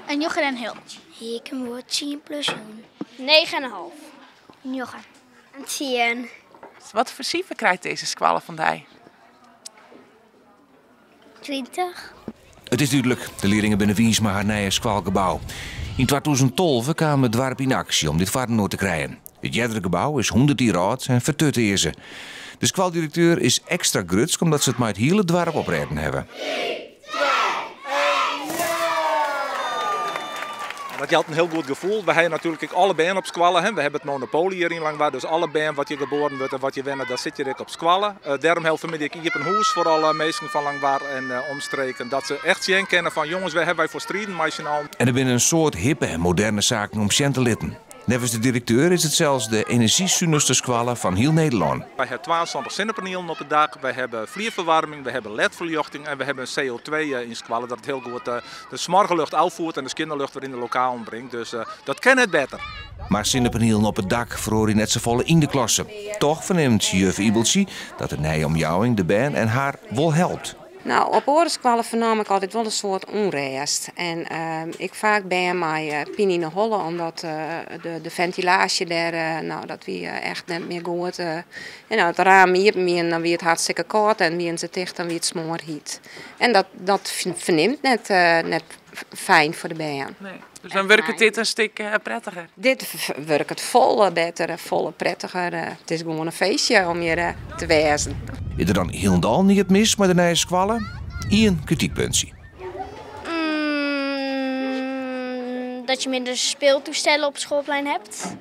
Een jogger en heel. Ik word 10 plus 1. 9,5. Een jogger. Een 10. Wat voor cijfer krijgt deze squallen van die? 20. Het is duidelijk, de leerlingen binnen Wiensma haar nieuwe squalgebouw. In 2012 kwam het dorp in actie om dit vaartenoord te krijgen. Het jerdere gebouw is 100 jaar oud en vertut is ze. De squaldirecteur is extra grutsk omdat ze het met het hele dorp opreden hebben. Dat geldt een heel goed gevoel. We hebben natuurlijk alle benen op squallen. We hebben het monopolie hierin lang waar. Dus alle benen wat je geboren wordt en wat je wennet, daar zit je op squallen. Daarom helpen we ik hier op een hoes voor alle mensen van Langwaar en omstreken. Dat ze echt zien kennen van jongens, wij hebben wij voor strijden, meisje al. En er binnen een soort hippe en moderne zaken om cent te litten. Nevens de directeur is het zelfs de energiezuinigste squallen van heel Nederland. Wij hebben 22 zonnepanelen op het dak, wij hebben vlierverwarming, we hebben LED-verlichting en we hebben CO2 in squallen. Dat het heel goed de smorgenlucht uitvoert en de kinderlucht weer in de lokaal brengt. Dus dat kan het beter. Maar zonnepanelen op het dak verhoor je net zo volle in de klasse. Toch verneemt juf Ibeltje dat de nieuwe omjouwing de band en haar wel helpt. Nou, op oorlogskwallen vernam ik altijd wel een soort onrust. En ik vaak ben mij pien in de holle, omdat de ventilatie daar, dat wie echt net meer goed. En het raam hier, dan weer het hartstikke koud en weer ze dicht en weer het smoorhiet. En dat verneemt net fijn voor de band. Nee. Dus dan werkt dit een stuk prettiger? Dit werkt het volle beter, volle prettiger. Het is gewoon een feestje om hier te wezen. Is er dan helemaal niet het mis met de nieuwe squallen? Eén kritiekpuntje. Dat je minder speeltoestellen op schoolplein hebt.